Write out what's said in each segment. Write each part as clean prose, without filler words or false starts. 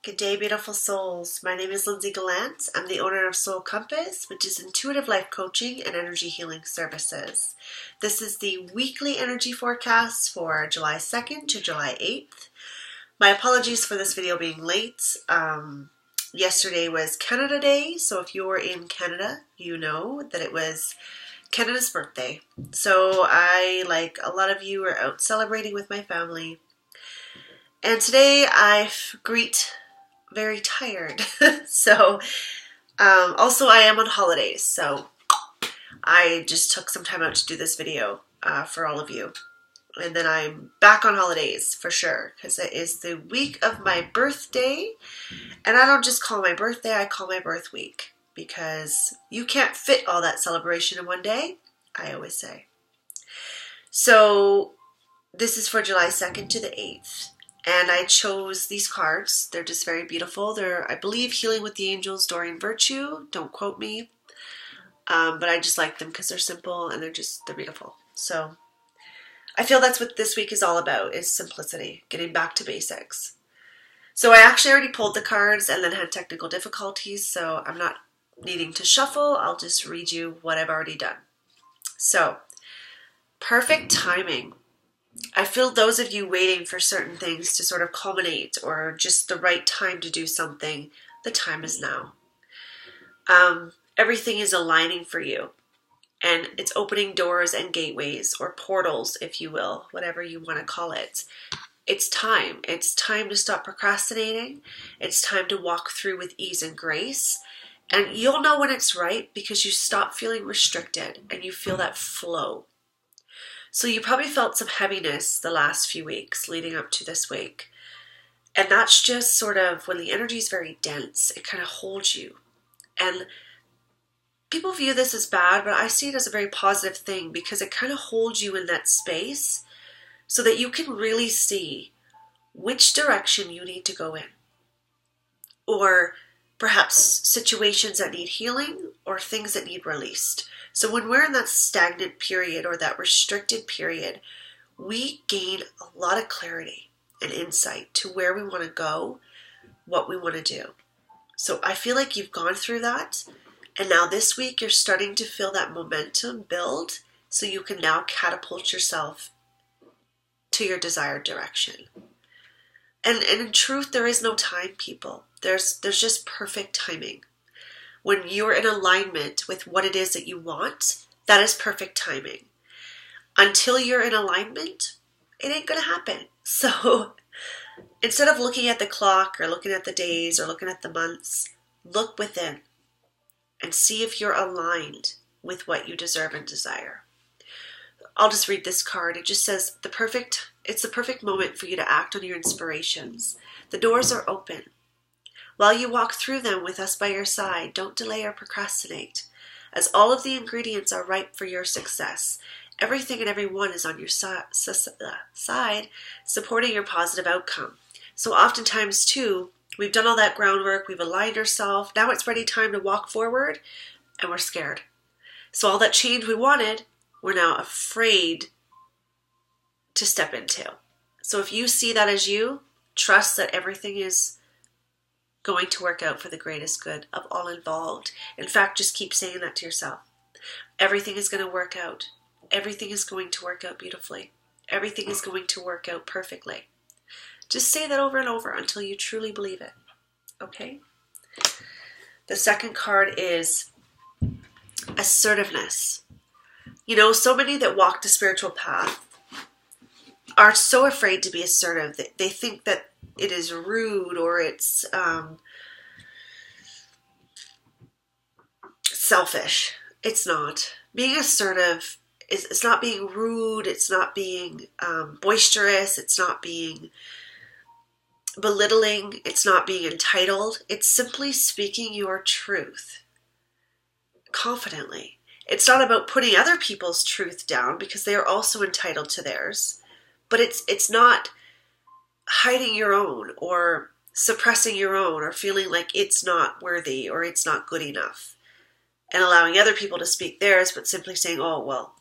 Good day, beautiful souls. My name is Lindsay Gallant. I'm the owner of Soul Compass, which is intuitive life coaching and energy healing services. This is the weekly energy forecast for July 2nd to July 8th. My apologies for this video being late. Yesterday was Canada Day, so if you're in Canada, you know that it was Canada's birthday. So I, like a lot of you, are out celebrating with my family. And today I greet very tired. So also I am on holidays, so I just took some time out to do this video for all of you. And then I'm back on holidays for sure, because it is the week of my birthday. And I don't just call my birthday, I call my birth week, because you can't fit all that celebration in one day, I always say. So this is for July 2nd to the 8th. And I chose these cards. They're just very beautiful. They're, I believe, Healing with the Angels, Dorian Virtue. Don't quote me. But I just like them because they're simple and they're beautiful. So I feel that's what this week is all about, is simplicity, getting back to basics. So I actually already pulled the cards and then had technical difficulties, so I'm not needing to shuffle. I'll just read you what I've already done. So, perfect timing. I feel those of you waiting for certain things to sort of culminate, or just the right time to do something, the time is now. Everything is aligning for you, and it's opening doors and gateways, or portals, if you will, whatever you want to call it. It's time. It's time to stop procrastinating. It's time to walk through with ease and grace. And you'll know when it's right because you stop feeling restricted and you feel that flow. So you probably felt some heaviness the last few weeks leading up to this week. And that's just sort of when the energy is very dense, it kind of holds you. And people view this as bad, but I see it as a very positive thing because it kind of holds you in that space so that you can really see which direction you need to go in. Or perhaps situations that need healing or things that need released. So when we're in that stagnant period or that restricted period, we gain a lot of clarity and insight to where we want to go, what we want to do. So I feel like you've gone through that, and now this week you're starting to feel that momentum build so you can now catapult yourself to your desired direction. And in truth, there is no time, people. There's just perfect timing. When you're in alignment with what it is that you want, that is perfect timing. Until you're in alignment, it ain't going to happen. So instead of looking at the clock or looking at the days or looking at the months, look within and see if you're aligned with what you deserve and desire. I'll just read this card. It just says, it's the perfect moment for you to act on your inspirations. The doors are open. While you walk through them with us by your side, don't delay or procrastinate, as all of the ingredients are ripe for your success. Everything and everyone is on your side, supporting your positive outcome. So oftentimes, too, we've done all that groundwork, we've aligned ourselves, now it's ready time to walk forward, and we're scared. So all that change we wanted, we're now afraid to step into. So if you see that as you, trust that everything is going to work out for the greatest good of all involved. In fact, just keep saying that to yourself. Everything is going to work out. Everything is going to work out beautifully. Everything is going to work out perfectly. Just say that over and over until you truly believe it. Okay? The second card is assertiveness. You know, so many that walk the spiritual path are so afraid to be assertive. They think that it is rude or it's selfish. It's not. Being assertive it's not being rude. It's not being boisterous. It's not being belittling. It's not being entitled. It's simply speaking your truth confidently. It's not about putting other people's truth down because they are also entitled to theirs. But it's not hiding your own or suppressing your own or feeling like it's not worthy or it's not good enough and allowing other people to speak theirs, but simply saying, oh, well,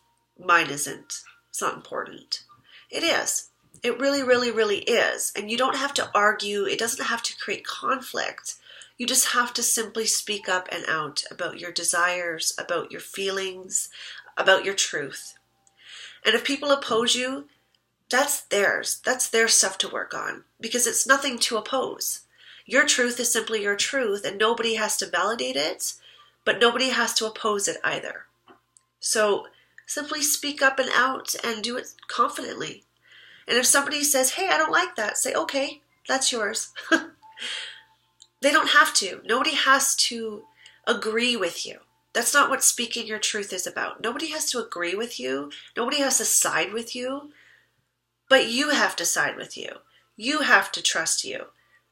mine isn't. It's not important. It is. It really, really, really is. And you don't have to argue. It doesn't have to create conflict. You just have to simply speak up and out about your desires, about your feelings, about your truth. And if people oppose you, that's theirs. That's their stuff to work on, because it's nothing to oppose. Your truth is simply your truth, and nobody has to validate it, but nobody has to oppose it either. So simply speak up and out and do it confidently. And if somebody says, hey, I don't like that, say, okay, that's yours. They don't have to. Nobody has to agree with you. That's not what speaking your truth is about. Nobody has to agree with you. Nobody has to side with you. But you have to side with you. You have to trust you.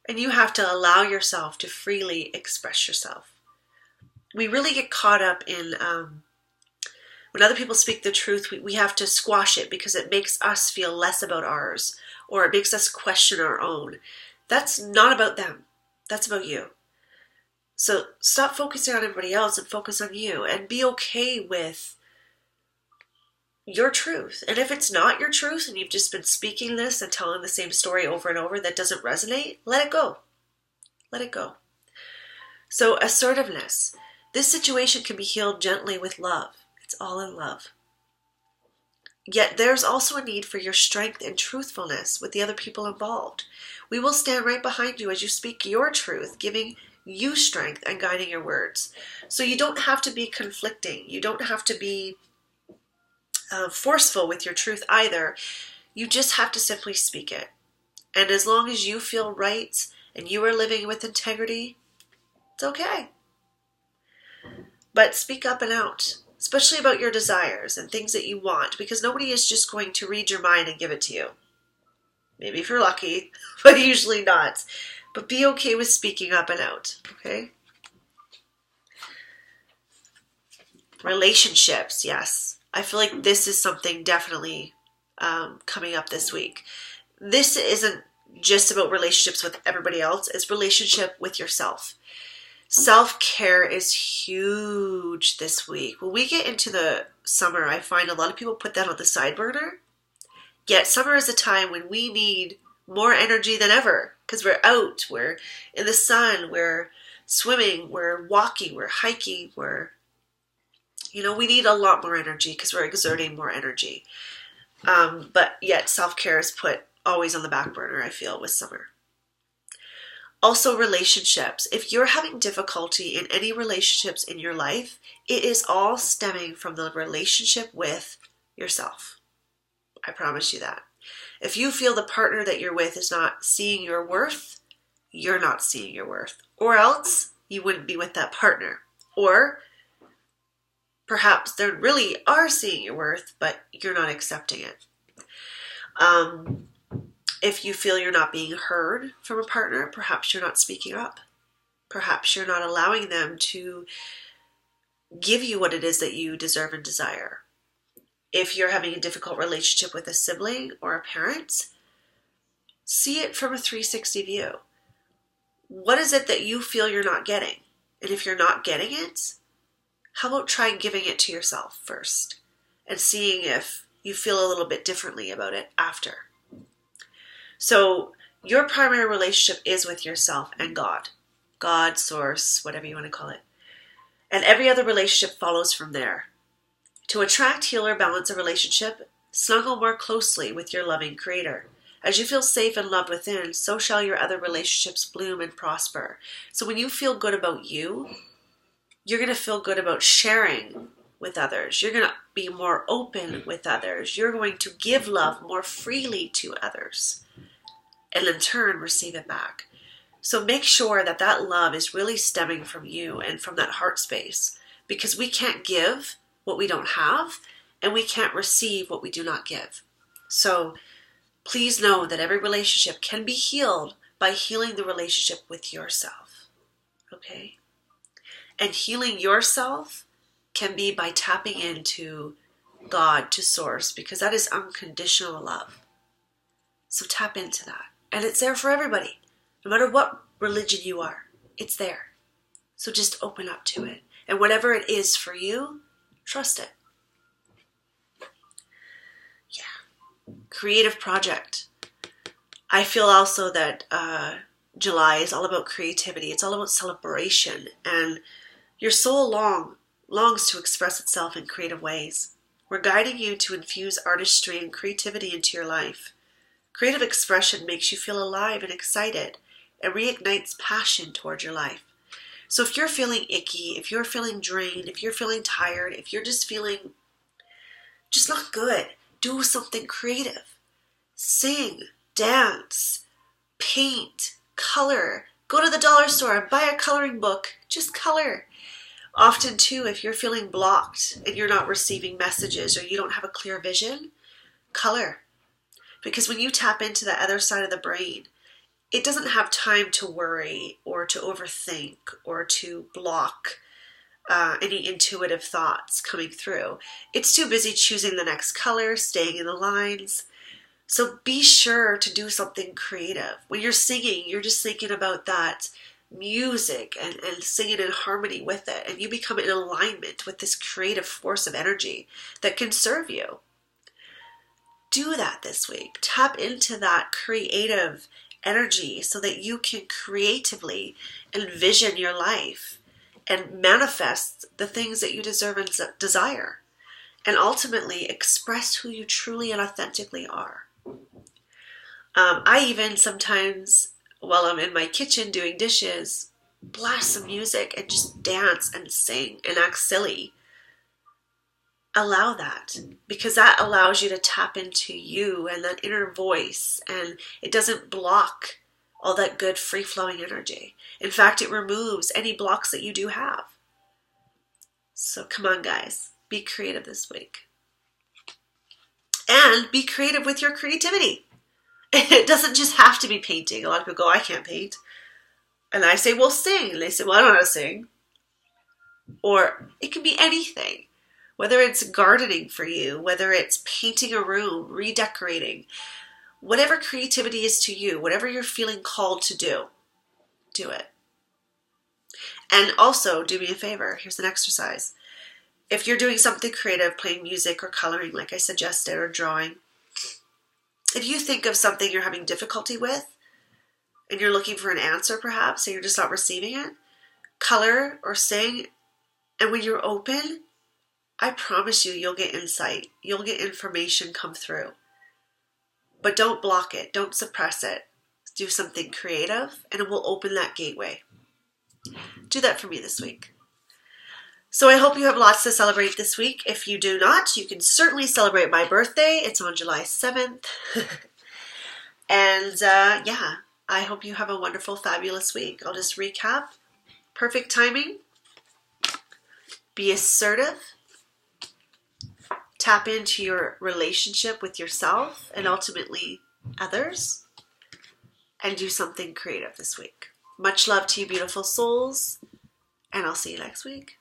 And you have to allow yourself to freely express yourself. We really get caught up in when other people speak the truth, we have to squash it because it makes us feel less about ours, or it makes us question our own. That's not about them. That's about you. So stop focusing on everybody else and focus on you, and be okay with your truth. And if it's not your truth and you've just been speaking this and telling the same story over and over that doesn't resonate, let it go. Let it go. So assertiveness. This situation can be healed gently with love. It's all in love. Yet there's also a need for your strength and truthfulness with the other people involved. We will stand right behind you as you speak your truth, giving you strength and guiding your words. So you don't have to be conflicting. You don't have to be forceful with your truth either. You just have to simply speak it. And as long as you feel right and you are living with integrity, it's okay. But speak up and out, especially about your desires and things that you want, because nobody is just going to read your mind and give it to you. Maybe if you're lucky, but usually not. But be okay with speaking up and out, okay? Relationships, yes. I feel like this is something definitely coming up this week. This isn't just about relationships with everybody else. It's relationship with yourself. Self-care is huge this week. When we get into the summer, I find a lot of people put that on the side burner. Yet summer is a time when we need more energy than ever, because we're out, we're in the sun, we're swimming, we're walking, we're hiking, we need a lot more energy because we're exerting more energy. But yet self-care is put always on the back burner, I feel, with summer. Also, relationships. If you're having difficulty in any relationships in your life, it is all stemming from the relationship with yourself. I promise you that. If you feel the partner that you're with is not seeing your worth, you're not seeing your worth. Or else you wouldn't be with that partner. Or perhaps they really are seeing your worth, but you're not accepting it. If you feel you're not being heard from a partner, perhaps you're not speaking up. Perhaps you're not allowing them to give you what it is that you deserve and desire. If you're having a difficult relationship with a sibling or a parent, see it from a 360 view. What is it that you feel you're not getting? And if you're not getting it, how about try giving it to yourself first and seeing if you feel a little bit differently about it after. So your primary relationship is with yourself and God. God, source, whatever you want to call it. And every other relationship follows from there. To attract, heal, or balance a relationship, snuggle more closely with your loving Creator. As you feel safe and loved within, so shall your other relationships bloom and prosper. So when you feel good about you, you're going to feel good about sharing with others. You're going to be more open with others. You're going to give love more freely to others, and in turn receive it back. So make sure that that love is really stemming from you and from that heart space, because we can't give what we don't have, and we can't receive what we do not give. So please know that every relationship can be healed by healing the relationship with yourself. Okay? And healing yourself can be by tapping into God, to source, because that is unconditional love. So tap into that. And it's there for everybody. No matter what religion you are, it's there. So just open up to it. And whatever it is for you, trust it. Yeah. Creative project. I feel also that July is all about creativity. It's all about celebration, and your soul longs to express itself in creative ways. We're guiding you to infuse artistry and creativity into your life. Creative expression makes you feel alive and excited and reignites passion towards your life. So if you're feeling icky, if you're feeling drained, if you're feeling tired, if you're just feeling just not good, do something creative. Sing, dance, paint, color. Go to the dollar store and buy a coloring book. Just color. Often too, if you're feeling blocked and you're not receiving messages or you don't have a clear vision, color. Because when you tap into the other side of the brain, it doesn't have time to worry or to overthink or to block any intuitive thoughts coming through. It's too busy choosing the next color, staying in the lines. So be sure to do something creative. When you're singing, you're just thinking about that music and singing in harmony with it. And you become in alignment with this creative force of energy that can serve you. Do that this week. Tap into that creative energy so that you can creatively envision your life and manifest the things that you deserve and desire, and ultimately express who you truly and authentically are. I even sometimes, while I'm in my kitchen doing dishes, blast some music and just dance and sing and act silly. Allow that, because that allows you to tap into you and that inner voice, and it doesn't block all that good free-flowing energy. In fact, it removes any blocks that you do have. So come on, guys, be creative this week. And be creative with your creativity. It doesn't just have to be painting. A lot of people go, I can't paint. And I say, well, sing. And they say, well, I don't know how to sing. Or it can be anything. Whether it's gardening for you, whether it's painting a room, redecorating, whatever creativity is to you, whatever you're feeling called to do it. And also, do me a favor. Here's an exercise. If you're doing something creative, playing music or coloring like I suggested, or drawing, if you think of something you're having difficulty with and you're looking for an answer perhaps, and you're just not receiving it, color or sing, and when you're open, I promise you'll get insight. You'll get information come through. But don't block it. Don't suppress it. Do something creative, and it will open that gateway. Do that for me this week. So I hope you have lots to celebrate this week. If you do not, you can certainly celebrate my birthday. It's on July 7th. And yeah, I hope you have a wonderful, fabulous week. I'll just recap. Perfect timing. Be assertive. Tap into your relationship with yourself and ultimately others. And do something creative this week. Much love to you, beautiful souls. And I'll see you next week.